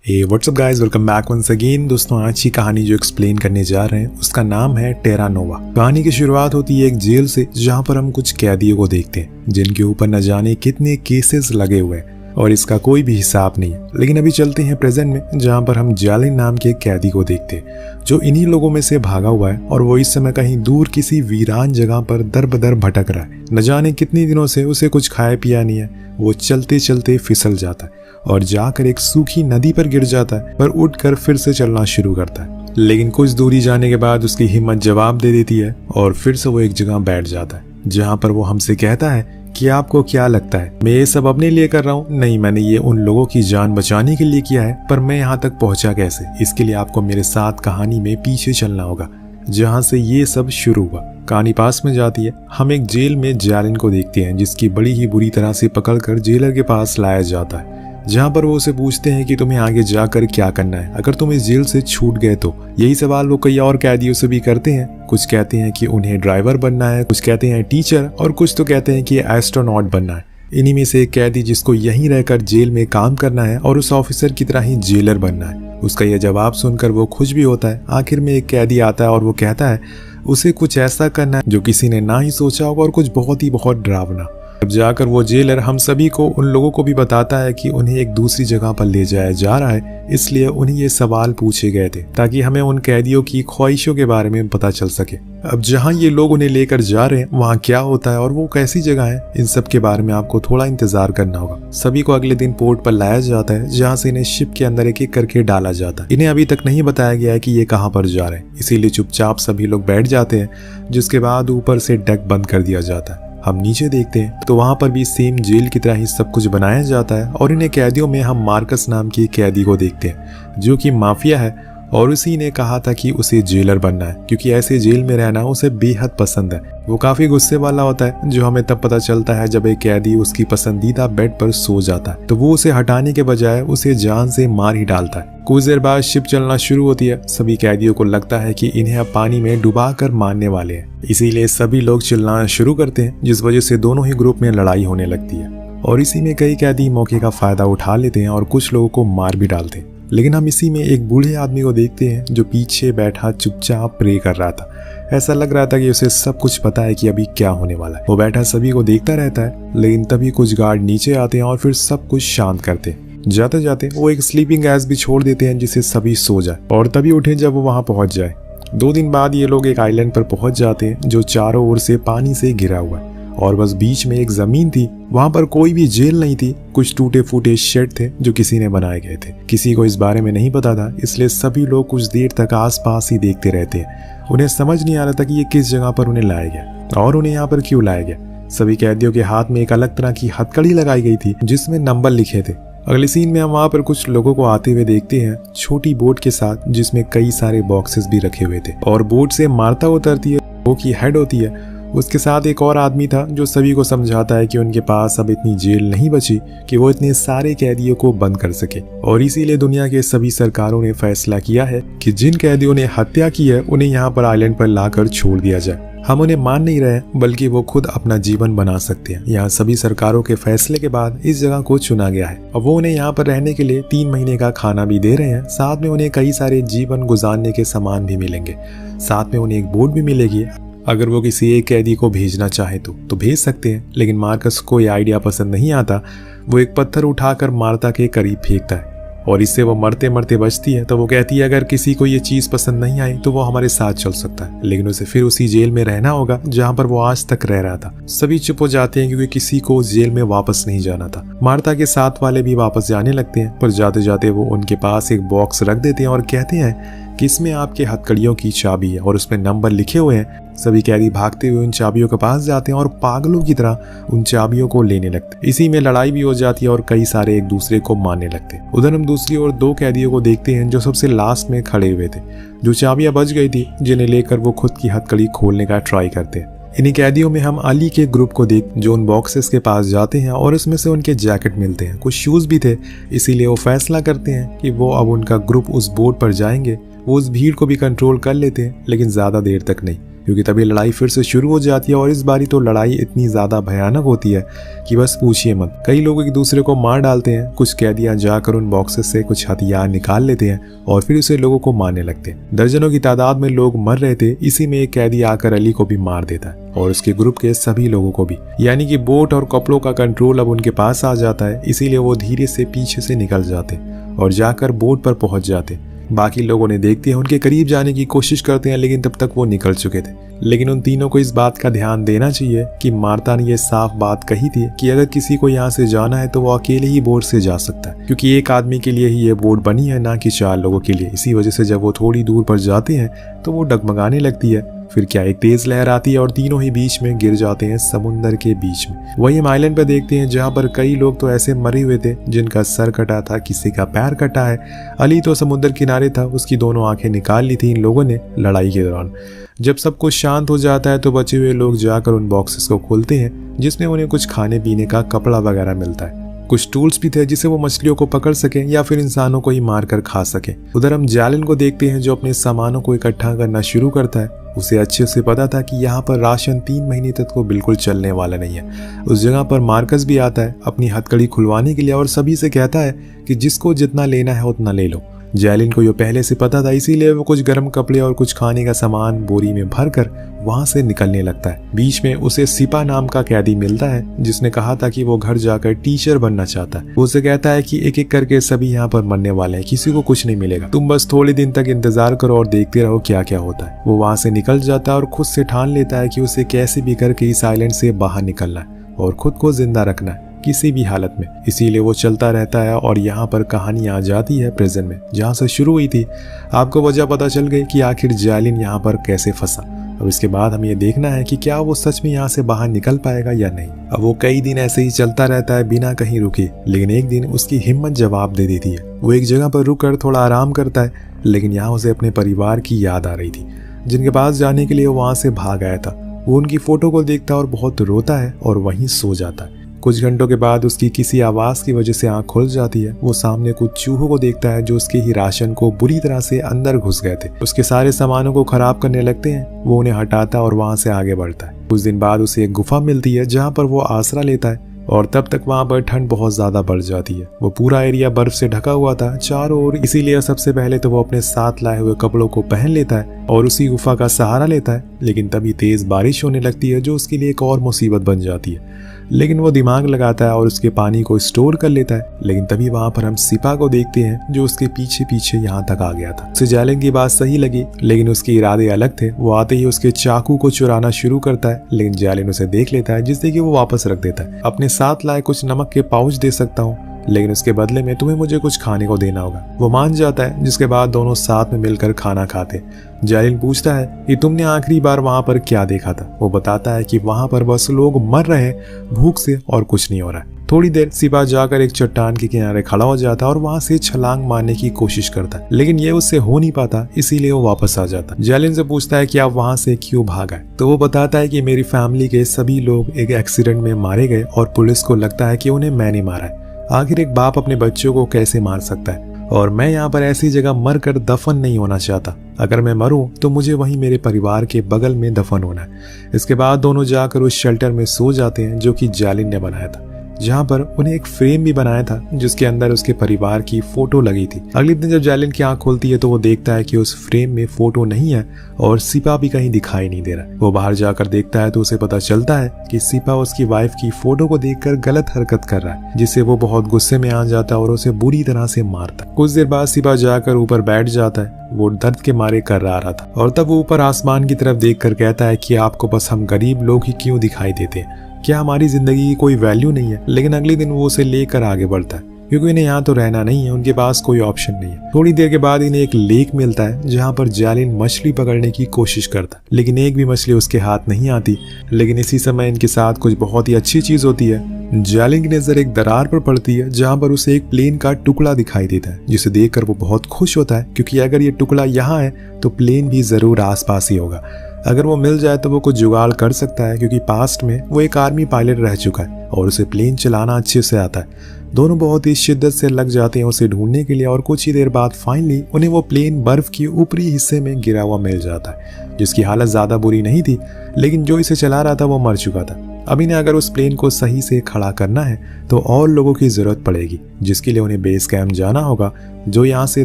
हे WhatsApp guys, welcome back once again. दोस्तों, आज की कहानी जो एक्सप्लेन करने जा रहे हैं उसका नाम है टेरा नोवा। कहानी की शुरुआत होती है एक जेल से, जहां पर हम कुछ कैदियों को देखते हैं जिनके ऊपर न जाने कितने केसेस लगे हुए हैं और इसका कोई भी हिसाब नहीं है। लेकिन अभी चलते हैं प्रेजेंट में, जहां पर हम जालिन नाम के एक कैदी को देखते हैं जो इन्हीं लोगों में से भागा हुआ है और वो इस समय कहीं दूर किसी वीरान जगह पर दर बदर भटक रहा है। न जाने कितने दिनों से उसे कुछ खाया पिया नहीं है। वो चलते चलते फिसल जाता है और जाकर एक सूखी नदी पर गिर जाता है, पर उठकर फिर से चलना शुरू करता है। लेकिन कुछ दूरी जाने के बाद उसकी हिम्मत जवाब दे देती है और फिर से वो एक जगह बैठ जाता है, जहां पर वो हमसे कहता है कि आपको क्या लगता है मैं ये सब अपने लिए कर रहा हूँ? नहीं, मैंने ये उन लोगों की जान बचाने के लिए किया है, पर मैं यहाँ तक पहुंचा कैसे? इसके लिए आपको मेरे साथ कहानी में पीछे चलना होगा, जहाँ से ये सब शुरू हुआ। कहानी पास में जाती है। हम एक जेल में जालिन को देखते हैं, जिसकी बड़ी ही बुरी तरह से पकड़कर जेलर के पास लाया जाता है, जहाँ पर वो उसे पूछते हैं कि तुम्हें आगे जाकर क्या करना है अगर तुम इस जेल से छूट गए तो। यही सवाल वो कई और कैदियों से भी करते हैं। कुछ कहते हैं कि उन्हें ड्राइवर बनना है, कुछ कहते हैं टीचर, और कुछ तो कहते हैं कि एस्ट्रोनॉट बनना है। इन्हीं में से एक कैदी जिसको यहीं रहकर जेल में काम करना है और उस ऑफिसर की तरह ही जेलर बनना है, उसका यह जवाब सुनकर वो खुश भी होता है। आखिर में एक कैदी आता है और वो कहता है उसे कुछ ऐसा करना है जो किसी ने ना ही सोचा होगा और कुछ बहुत डरावना। अब जाकर वो जेलर हम सभी को, उन लोगों को भी बताता है कि उन्हें एक दूसरी जगह पर ले जाया जा रहा है, इसलिए उन्हें ये सवाल पूछे गए थे ताकि हमें उन कैदियों की ख्वाहिशों के बारे में पता चल सके। अब जहाँ ये लोग उन्हें लेकर जा रहे हैं वहाँ क्या होता है और वो कैसी जगह है, इन सब के बारे में आपको थोड़ा इंतजार करना होगा। सभी को अगले दिन पोर्ट पर लाया जाता है, जहाँ से इन्हें शिप के अंदर एक एक करके डाला जाता है। इन्हें अभी तक नहीं बताया गया है कि ये कहाँ पर जा रहे हैं, इसीलिए चुपचाप सभी लोग बैठ जाते हैं, जिसके बाद ऊपर से डेक बंद कर दिया जाता है। हम नीचे देखते हैं तो वहां पर भी सेम जेल की तरह ही सब कुछ बनाया जाता है और इन्हें कैदियों में हम मार्कस नाम की कैदी को देखते हैं, जो कि माफिया है और उसी ने कहा था कि उसे जेलर बनना है, क्योंकि ऐसे जेल में रहना उसे बेहद पसंद है। वो काफी गुस्से वाला होता है, जो हमें तब पता चलता है जब एक कैदी उसकी पसंदीदा बेड पर सो जाता है, तो वो उसे हटाने के बजाय उसे जान से मार ही डालता है। कुछ देर बाद शिप चलना शुरू होती है। सभी कैदियों को लगता है कि इन्हें अब पानी में डुबा कर मारने वाले हैं, इसीलिए सभी लोग चिल्लाना शुरू करते हैं, जिस वजह से दोनों ही ग्रुप में लड़ाई होने लगती है। और इसी में कई कैदी मौके का फायदा उठा लेते हैं और कुछ लोगों को मार भी डालते हैं। लेकिन हम इसी में एक बूढ़े आदमी को देखते हैं जो पीछे बैठा चुपचाप प्रे कर रहा था। ऐसा लग रहा था कि उसे सब कुछ पता है कि अभी क्या होने वाला है। वो बैठा सभी को देखता रहता है, लेकिन तभी कुछ गार्ड नीचे आते हैं और फिर सब कुछ शांत करते हैं। जाते जाते वो एक स्लीपिंग गैस भी छोड़ देते हैं, जिससे सभी सो जाए और तभी उठे जब वो वहां पहुंच जाए। 2 दिन बाद ये लोग एक आइलैंड पर पहुंच जाते हैं जो चारों ओर से पानी से घिरा हुआ है और बस बीच में एक जमीन थी। वहां पर कोई भी जेल नहीं थी, कुछ टूटे फूटे शेड थे जो किसी ने बनाए गए थे। किसी को इस बारे में नहीं पता था, इसलिए सभी लोग कुछ देर तक आसपास ही देखते रहते हैं। उन्हें समझ नहीं आ रहा था कि ये किस जगह पर उन्हें लाया गया और उन्हें यहाँ पर क्यों लाया गया। सभी कैदियों के हाथ में एक अलग तरह की हथकड़ी लगाई गई थी जिसमें नंबर लिखे थे। अगले सीन में हम वहाँ पर कुछ लोगों को आते हुए देखते हैं, छोटी बोट के साथ, जिसमें कई सारे बॉक्सेस भी रखे हुए थे, और बोट से मार्ता उतरती है, वो की हेड होती है। उसके साथ एक और आदमी था जो सभी को समझाता है कि उनके पास अब इतनी जेल नहीं बची कि वो इतने सारे कैदियों को बंद कर सके, और इसीलिए दुनिया के सभी सरकारों ने फैसला किया है कि जिन कैदियों ने हत्या की है उन्हें यहाँ पर आइलैंड पर लाकर छोड़ दिया जाए। हम उन्हें मान नहीं रहे, बल्कि वो खुद अपना जीवन बना सकते हैं। यहाँ सभी सरकारों के फैसले के बाद इस जगह को चुना गया है और वो उन्हें यहाँ पर रहने के लिए 3 महीने का खाना भी दे रहे हैं। साथ में उन्हें कई सारे जीवन गुजारने के सामान भी मिलेंगे। साथ में उन्हें एक बोट भी मिलेगी। अगर वो किसी एक कैदी को भेजना चाहे तो भेज सकते हैं। लेकिन मार्कस को यह आइडिया पसंद नहीं आता। वो एक पत्थर उठाकर मार्ता के करीब फेंकता है और इससे वो मरते मरते बचती है। तो वो कहती है अगर किसी को ये चीज पसंद नहीं आई तो वो हमारे साथ चल सकता है, लेकिन उसे फिर उसी जेल में रहना होगा जहाँ पर वो आज तक रह रहा था। सभी चुप हो जाते हैं क्योंकि किसी को उस जेल में वापस नहीं जाना था। मार्ता के साथ वाले भी वापस जाने लगते हैं, पर जाते जाते वो उनके पास एक बॉक्स रख देते हैं और कहते हैं कि इसमें आपके हथकड़ियों की चाबी है और उसमें नंबर लिखे हुए हैं। सभी कैदी भागते हुए उन चाबियों के पास जाते हैं और पागलों की तरह उन चाबियों को लेने लगते हैं। इसी में लड़ाई भी हो जाती है और कई सारे एक दूसरे को मारने लगते हैं। उधर हम दूसरी ओर 2 कैदियों को देखते हैं जो सबसे लास्ट में खड़े हुए थे, जो चाबियां बच गई थी, जिन्हें लेकर वो खुद की हथकड़ी खोलने का ट्राई करते हैं। इन्हीं कैदियों में हम अली के ग्रुप को देख, जो उन बॉक्सेस के पास जाते हैं और उसमें से उनके जैकेट मिलते हैं, कुछ शूज भी थे। इसीलिए वो फैसला करते हैं कि वो अब उनका ग्रुप उस बोट पर जाएंगे। वो उस भीड़ को भी कंट्रोल कर लेते हैं, लेकिन ज्यादा देर तक नहीं। क्योंकि तभी लड़ाई फिर से शुरू हो जाती है और इस बारी तो लड़ाई इतनी ज्यादा भयानक होती है कि बस पूछिए मत। कई लोग एक दूसरे को मार डालते हैं, कुछ कैदियां जाकर उन बॉक्सेस से कुछ हथियार निकाल लेते हैं और फिर उसे लोगों को मारने लगते हैं। दर्जनों की तादाद में लोग मर रहे थे। इसी में एक कैदी आकर अली को भी मार देता है और उसके ग्रुप के सभी लोगों को भी। यानी कि बोट और कपड़ों का कंट्रोल अब उनके पास आ जाता है, इसीलिए वो धीरे से पीछे से निकल जाते और जाकर बोट पर पहुंच जाते। बाकी लोग उन्हें देखते हैं, उनके करीब जाने की कोशिश करते हैं, लेकिन तब तक वो निकल चुके थे। लेकिन उन तीनों को इस बात का ध्यान देना चाहिए कि मार्ता ने ये साफ बात कही थी कि अगर किसी को यहाँ से जाना है तो वो अकेले ही बोट से जा सकता है, क्योंकि एक आदमी के लिए ही ये बोट बनी है, ना कि 4 लोगों के लिए। इसी वजह से जब वो थोड़ी दूर पर जाते हैं तो वो डगमगाने लगती है। फिर क्या एक तेज लहर आती है और तीनों ही बीच में गिर जाते हैं, समुंदर के बीच में। वही हम आइलैंड पर देखते हैं जहाँ पर कई लोग तो ऐसे मरे हुए थे जिनका सर कटा था, किसी का पैर कटा है। अली तो समुद्र किनारे था, उसकी दोनों आंखें निकाल ली थी इन लोगों ने लड़ाई के दौरान। जब सब कुछ शांत हो जाता है तो बचे हुए लोग जाकर उन बॉक्सेस को खोलते हैं जिसमें उन्हें कुछ खाने पीने का कपड़ा वगैरह मिलता है। कुछ टूल्स भी थे जिससे वो मछलियों को पकड़ सके या फिर इंसानों को ही मारकर खा सके। उधर हम जैलिन को देखते हैं जो अपने सामानों को इकट्ठा करना शुरू करता है। उसे अच्छे से पता था कि यहाँ पर राशन 3 महीने तक को बिल्कुल चलने वाला नहीं है। उस जगह पर मार्कस भी आता है अपनी हथकड़ी खुलवाने के लिए और सभी से कहता है कि जिसको जितना लेना है उतना ले लो। जैलिन को ये पहले से पता था, इसीलिए वो कुछ गर्म कपड़े और कुछ खाने का सामान बोरी में भरकर वहां से निकलने लगता है। बीच में उसे सिपा नाम का कैदी मिलता है जिसने कहा था कि वो घर जाकर टीचर बनना चाहता है। वो उसे कहता है कि एक एक करके सभी यहाँ पर मरने वाले हैं, किसी को कुछ नहीं मिलेगा, तुम बस थोड़े दिन तक इंतजार करो और देखते रहो क्या क्या होता है। वो वहां से निकल जाता है और खुद से ठान लेता है कि उसे कैसे भी करके इस आइलैंड से बाहर निकलना है और खुद को जिंदा रखना है किसी भी हालत में। इसीलिए वो चलता रहता है और यहाँ पर कहानी आ जाती है प्रेजेंट में, जहाँ से शुरू हुई थी। आपको वजह पता चल गई कि आखिर जैलिन यहाँ पर कैसे फंसा। अब इसके बाद हमें ये देखना है कि क्या वो सच में यहाँ से बाहर निकल पाएगा या नहीं। अब वो कई दिन ऐसे ही चलता रहता है बिना कहीं रुके, लेकिन एक दिन उसकी हिम्मत जवाब दे देती है। वो एक जगह पर रुक कर थोड़ा आराम करता है, लेकिन यहाँ उसे अपने परिवार की याद आ रही थी जिनके पास जाने के लिए वो वहाँ से भाग आया था। वो उनकी फोटो को देखता है और बहुत रोता है और वहीं सो जाता है। कुछ घंटों के बाद उसकी किसी आवाज की वजह से आंख खुल जाती है। वो सामने कुछ चूहों को देखता है जो उसके ही राशन को बुरी तरह से अंदर घुस गए थे। उसके सारे सामानों को खराब करने लगते हैं। वो उन्हें हटाता है और वहां से आगे बढ़ता है। कुछ दिन बाद उसे एक गुफा मिलती है जहां पर वो आसरा लेता है और तब तक वहां पर ठंड बहुत ज्यादा बढ़ जाती है। वो पूरा एरिया बर्फ से ढका हुआ था चारों ओर, इसीलिए सबसे पहले तो वो अपने साथ लाए हुए कपड़ों को पहन लेता है और उसी गुफा का सहारा लेता है। लेकिन तभी तेज बारिश होने लगती है जो उसके लिए एक और मुसीबत बन जाती है। लेकिन वो दिमाग लगाता है और उसके पानी को स्टोर कर लेता है। लेकिन तभी वहां पर हम सिपा को देखते हैं जो उसके पीछे पीछे यहाँ तक आ गया था। उसे जैलिन की बात सही लगी, लेकिन उसके इरादे अलग थे। वो आते ही उसके चाकू को चुराना शुरू करता है, लेकिन जैलिन उसे देख लेता है जिससे कि वो वापस रख देता है। अपने साथ लाए कुछ नमक के पाउच दे सकता हूँ, लेकिन उसके बदले में तुम्हें मुझे कुछ खाने को देना होगा। वो मान जाता है, जिसके बाद दोनों साथ में मिलकर खाना खाते। जैलिन पूछता है कि तुमने आखिरी बार वहां पर क्या देखा था। वो बताता है कि वहां पर बस लोग मर रहे हैं भूख से और कुछ नहीं हो रहा है। थोड़ी देर सिपा जाकर एक चट्टान के किनारे खड़ा हो जाता है और वहां से छलांग मारने की कोशिश करता है, लेकिन ये उससे हो नहीं पाता, इसीलिए वो वापस आ जाता है। जैलिन से पूछता है कि आप वहां से क्यों भागा है। तो वो बताता है कि मेरी फैमिली के सभी लोग एक एक्सीडेंट में मारे गए और पुलिस को लगता है कि उन्हें मैंने मारा है। आखिर एक बाप अपने बच्चों को कैसे मार सकता है, और मैं यहाँ पर ऐसी जगह मर कर दफन नहीं होना चाहता। अगर मैं मरूं तो मुझे वहीं मेरे परिवार के बगल में दफन होना है। इसके बाद दोनों जाकर उस शेल्टर में सो जाते हैं जो कि जैलिन ने बनाया था, जहाँ पर उन्हें एक फ्रेम भी बनाया था जिसके अंदर उसके परिवार की फोटो लगी थी। अगले दिन जब जैलिन की आंख खुलती है तो वो देखता है कि उस फ्रेम में फोटो नहीं है और सिपा भी कहीं दिखाई नहीं दे रहा। वो बाहर जाकर देखता है तो उसे पता चलता है कि सिपा उसकी वाइफ की फोटो को देखकर गलत हरकत कर रहा है, जिससे वो बहुत गुस्से में आ जाता है और उसे बुरी तरह से मारता है। कुछ देर बाद सिपा जाकर ऊपर बैठ जाता है। वो दर्द के मारे कर रहा था और तब वो ऊपर आसमान की तरफ देखकर कहता है कि आपको बस हम गरीब लोग ही क्यों दिखाई देते हैं, क्या हमारी जिंदगी की कोई वैल्यू नहीं है। लेकिन अगले दिन वो उसे लेकर आगे बढ़ता है क्योंकि इन्हें यहाँ तो रहना नहीं है, उनके पास कोई ऑप्शन नहीं है। थोड़ी देर के बाद इन्हें एक लेक मिलता है जहाँ पर जैलिन मछली पकड़ने की कोशिश करता है, लेकिन एक भी मछली उसके हाथ नहीं आती। लेकिन इसी समय इनके साथ कुछ बहुत ही अच्छी चीज होती है। जैलिन की नजर एक दरार पर पड़ती है जहाँ पर उसे एक प्लेन का टुकड़ा दिखाई देता है, जिसे देखकर वो बहुत खुश होता है क्योंकि अगर ये टुकड़ा यहाँ है तो प्लेन भी जरूर आसपास ही होगा। अगर वो मिल जाए तो वो कुछ जुगाड़ कर सकता है क्योंकि पास्ट में वो एक आर्मी पायलट रह चुका है और उसे प्लेन चलाना अच्छे से आता है। दोनों बहुत ही शिद्दत से लग जाते हैं उसे ढूंढने के लिए और कुछ ही देर बाद फाइनली उन्हें वो प्लेन बर्फ की ऊपरी हिस्से में गिरा हुआ मिल जाता है, जिसकी हालत ज्यादा बुरी नहीं थी, लेकिन जो इसे चला रहा था वो मर चुका था। अब इन्हें अगर उस प्लेन को सही से खड़ा करना है तो और लोगों की जरूरत पड़ेगी, जिसके लिए उन्हें बेस कैंप जाना होगा, जो यहाँ से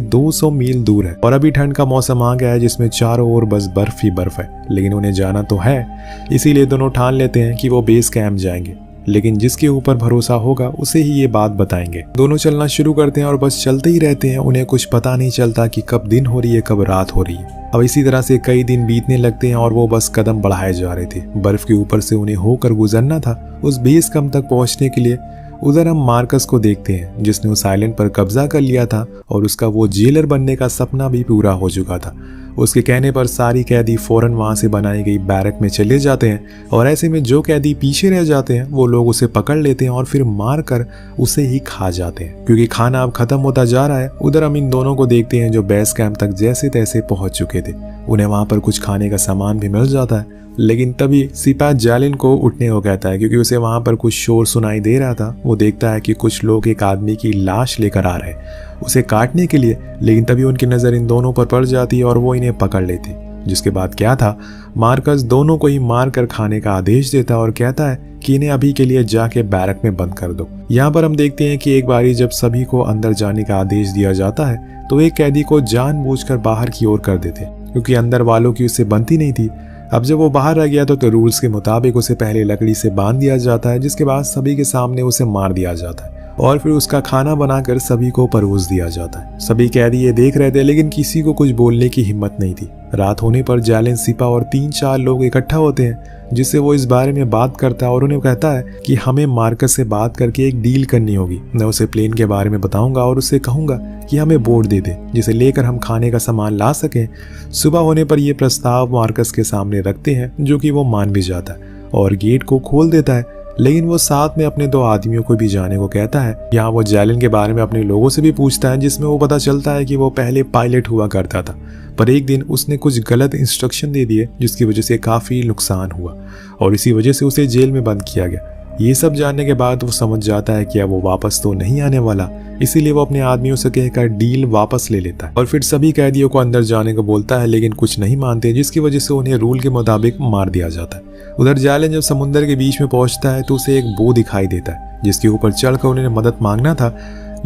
200 मील दूर है। और अभी ठंड का मौसम आ गया है जिसमें चारों ओर बस बर्फ ही बर्फ है, लेकिन उन्हें जाना तो है। इसीलिए दोनों ठान लेते हैं कि वो बेस कैंप जाएंगे, लेकिन जिसके ऊपर भरोसा होगा उसे ही ये बात बताएंगे। दोनों चलना शुरू करते हैं और बस चलते ही रहते हैं। उन्हें कुछ पता नहीं चलता कि कब दिन हो रही है कब रात हो रही है। अब इसी तरह से कई दिन बीतने लगते हैं और वो बस कदम बढ़ाए जा रहे थे। बर्फ के ऊपर से उन्हें होकर गुजरना था उस बेस कैंप तक पहुंचने के लिए। उधर हम मार्कस को देखते हैं जिसने उस आइलैंड पर कब्जा कर लिया था और उसका वो जेलर बनने का सपना भी पूरा हो चुका था। उसके कहने पर सारी कैदी फौरन वहां से बनाई गई बैरक में चले जाते हैं और ऐसे में जो कैदी पीछे रह जाते हैं वो लोग उसे पकड़ लेते हैं और फिर मार कर उसे ही खा जाते हैं, क्योंकि खाना अब खत्म होता जा रहा है। उधर हम इन दोनों को देखते हैं जो बेस कैंप तक जैसे तैसे पहुंच चुके थे। उन्हें वहां पर कुछ खाने का सामान भी मिल जाता है, लेकिन तभी सिपाही जैलिन को उठने को कहता है, क्योंकि उसे वहां पर कुछ शोर सुनाई दे रहा था। वो देखता है कि कुछ लोग एक आदमी की लाश लेकर आ रहे हैं उसे काटने के लिए, लेकिन तभी उनकी नजर इन दोनों पर पड़ जाती है और वो इन्हें पकड़ लेते। जिसके बाद क्या था, मार्कस दोनों को ही मार कर खाने का आदेश देता है और कहता है कि इन्हें अभी के लिए जाके बैरक में बंद कर दो। यहाँ पर हम देखते हैं कि एक बारी जब सभी को अंदर जाने का आदेश दिया जाता है तो एक कैदी को जानबूझकर बाहर की ओर कर देते, क्योंकि अंदर वालों की उससे बनती नहीं थी। अब जब वो बाहर आ गया तो रूल्स के मुताबिक उसे पहले लकड़ी से बांध दिया जाता है, जिसके बाद सभी के सामने उसे मार दिया जाता है और फिर उसका खाना बनाकर सभी को परोस दिया जाता है। सभी कैदी ये देख रहे थे, लेकिन किसी को कुछ बोलने की हिम्मत नहीं थी। रात होने पर जैलिन, सिपा और 3-4 लोग इकट्ठा होते हैं, जिससे वो इस बारे में बात करता है और उन्हें कहता है कि हमें मार्कस से बात करके एक डील करनी होगी। मैं उसे प्लेन के बारे में बताऊंगा और उससे कहूंगा कि हमें बोट दे दे, जिसे लेकर हम खाने का सामान ला सकें। सुबह होने पर यह प्रस्ताव मार्कस के सामने रखते हैं, जो कि वो मान भी जाता है और गेट को खोल देता है। लेकिन वो साथ में अपने 2 आदमियों को भी जाने को कहता है। यहाँ वो जैलिन के बारे में अपने लोगों से भी पूछता है, जिसमें वो पता चलता है कि वो पहले पायलट हुआ करता था, पर एक दिन उसने कुछ गलत इंस्ट्रक्शन दे दिए, जिसकी वजह से काफ़ी नुकसान हुआ और इसी वजह से उसे जेल में बंद किया गया। ये सब जानने के बाद वो समझ जाता है कि अब वो वापस तो नहीं आने वाला, इसीलिए वो अपने आदमियों से कहकर डील वापस ले लेता है और फिर सभी कैदियों को अंदर जाने को बोलता है, लेकिन कुछ नहीं मानते, जिसकी वजह से उन्हें रूल के मुताबिक मार दिया जाता है। उधर जैलिन जब समुद्र के बीच में पहुंचता है तो उसे एक बो दिखाई देता है, जिसके ऊपर चढ़कर उन्हें मदद मांगना था,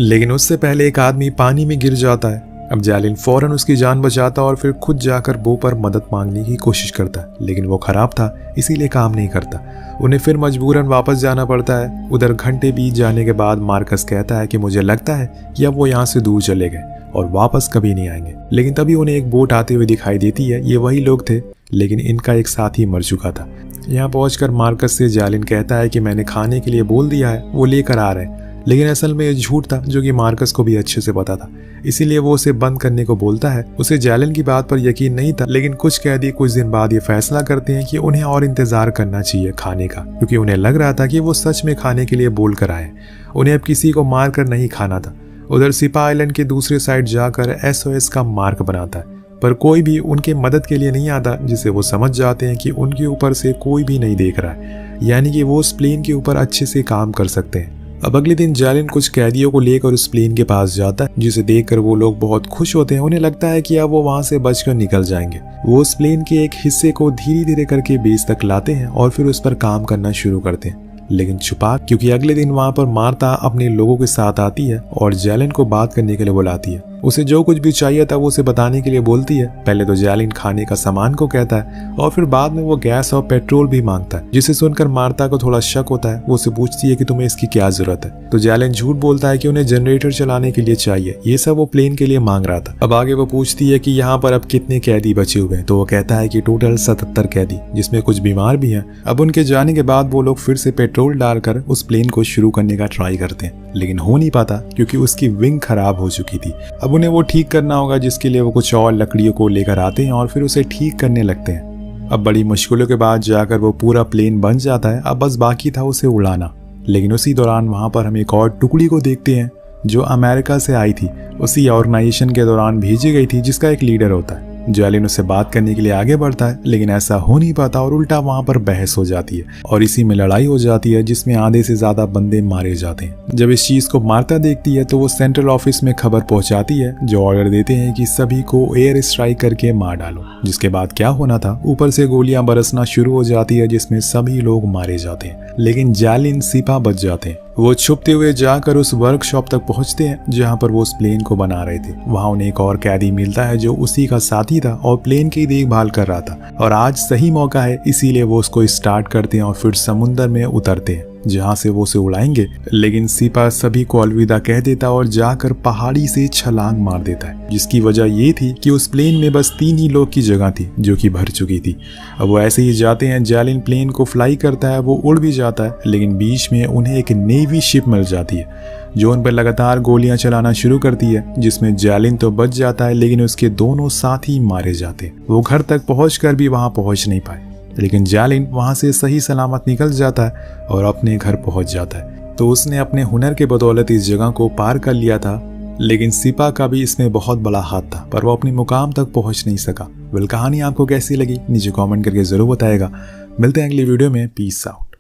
लेकिन उससे पहले एक आदमी पानी में गिर जाता है। अब जैलिन फौरन उसकी जान बचाता और फिर खुद जाकर बो पर मदद मांगने की कोशिश करता है, लेकिन वो खराब था इसीलिए काम नहीं करता। उन्हें फिर मजबूरन वापस जाना पड़ता है। उधर घंटे बीत जाने के बाद मार्कस कहता है कि मुझे लगता है कि अब वो यहाँ से दूर चले गए और वापस कभी नहीं आएंगे। लेकिन तभी उन्हें एक बोट आते हुए दिखाई देती है। ये वही लोग थे, लेकिन इनका एक साथी मर चुका था। यहाँ पहुंचकर मार्कस से जैलिन कहता है कि मैंने खाने के लिए बोल दिया है, वो लेकर आ रहे हैं, लेकिन असल में ये झूठ था, जो कि मार्कस को भी अच्छे से पता था। इसीलिए वो उसे बंद करने को बोलता है। उसे जैलिन की बात पर यकीन नहीं था, लेकिन कुछ कैदी कुछ दिन बाद ये फैसला करते हैं कि उन्हें और इंतजार करना चाहिए खाने का, क्योंकि उन्हें लग रहा था कि वो सच में खाने के लिए बोल कर आए। उन्हें अब किसी को मार कर नहीं खाना था। उधर सिपा आइलैंड के दूसरे साइड जाकर SOS का मार्क बनाता है, पर कोई भी उनके मदद के लिए नहीं आता, जिससे वो समझ जाते हैं कि उनके ऊपर से कोई भी नहीं देख रहा है, यानी कि वो उस प्लेन के ऊपर अच्छे से काम कर सकते हैं। अब अगले दिन जैलिन कुछ कैदियों को लेकर उस प्लेन के पास जाता है, जिसे देखकर वो लोग बहुत खुश होते हैं। उन्हें लगता है कि अब वो वहां से बचकर निकल जाएंगे। वो उस प्लेन के एक हिस्से को धीरे धीरे करके बेस तक लाते हैं और फिर उस पर काम करना शुरू करते हैं, लेकिन छुपा, क्योंकि अगले दिन वहां पर मार्ता अपने लोगों के साथ आती है और जैलिन को बात करने के लिए बुलाती है। उसे जो कुछ भी चाहिए था वो उसे बताने के लिए बोलती है। पहले तो जैलिन खाने का सामान को कहता है और फिर बाद में वो गैस और पेट्रोल भी मांगता है, जिसे सुनकर मार्ता को थोड़ा शक होता है। वो उसे पूछती है कि तुम्हें इसकी क्या जरूरत है, तो जैलिन झूठ बोलता है कि उन्हें जनरेटर चलाने के लिए चाहिए। ये सब वो प्लेन के लिए मांग रहा था। अब आगे वो पूछती है कि यहाँ पर अब कितने कैदी बचे हुए हैं, तो वो कहता है कि टोटल 77 कैदी, जिसमें कुछ बीमार भी हैं। अब उनके जाने के बाद वो लोग फिर से पेट्रोल डालकर उस प्लेन को शुरू करने का ट्राई करते हैं, लेकिन हो नहीं पाता क्योंकि उसकी विंग खराब हो चुकी थी। अब उन्हें वो ठीक करना होगा, जिसके लिए वो कुछ और लकड़ियों को लेकर आते हैं और फिर उसे ठीक करने लगते हैं। अब बड़ी मुश्किलों के बाद जाकर वो पूरा प्लेन बन जाता है। अब बस बाकी था उसे उड़ाना, लेकिन उसी दौरान वहां पर हम एक और टुकड़ी को देखते हैं जो अमेरिका से आई थी, उसी ऑर्गेनाइजेशन के दौरान भेजी गई थी, जिसका एक लीडर होता है। जैलिन उससे बात करने के लिए आगे बढ़ता है, लेकिन ऐसा हो नहीं पाता और उल्टा वहाँ पर बहस हो जाती है और इसी में लड़ाई हो जाती है जिसमें आधे से ज्यादा बंदे मारे जाते हैं। जब इस चीज को मार्ता देखती है तो वो सेंट्रल ऑफिस में खबर पहुंचाती है जो ऑर्डर देते हैं कि सभी को एयर स्ट्राइक करके मार डालो। जिसके बाद क्या होना था, ऊपर से गोलियां बरसना शुरू हो जाती है जिसमें सभी लोग मारे जाते हैं, लेकिन जैलिन सिपा बच जाते हैं। वो छुपते हुए जाकर उस वर्कशॉप तक पहुंचते हैं जहां पर वो उस प्लेन को बना रहे थे। वहां उन्हें एक और कैदी मिलता है जो उसी का साथी था और प्लेन की देखभाल कर रहा था और आज सही मौका है इसीलिए वो उसको स्टार्ट करते हैं और फिर समुद्र में उतरते हैं जहां से वो उसे उड़ाएंगे। लेकिन सिपा सभी को अलविदा कह देता और जाकर पहाड़ी से छलांग मार देता है, जिसकी वजह ये थी कि उस प्लेन में बस 3 ही लोग की जगह थी जो कि भर चुकी थी। अब वो ऐसे ही जाते हैं, जैलिन प्लेन को फ्लाई करता है, वो उड़ भी जाता है, लेकिन बीच में उन्हें एक नेवी शिप मिल जाती है जो उन पर लगातार गोलियां चलाना शुरू करती है, जिसमें जैलिन तो बच जाता है लेकिन उसके दोनों साथी मारे जाते हैं। वो घर तक पहुंचकर भी वहां पहुंच नहीं पाए, लेकिन जैलिन वहां से सही सलामत निकल जाता है और अपने घर पहुंच जाता है। तो उसने अपने हुनर के बदौलत इस जगह को पार कर लिया था, लेकिन सिपा का भी इसमें बहुत बड़ा हाथ था, पर वो अपने मुकाम तक पहुंच नहीं सका। कहानी आपको कैसी लगी नीचे कमेंट करके जरूर बताएगा। मिलते हैं अगली वीडियो में। Peace out.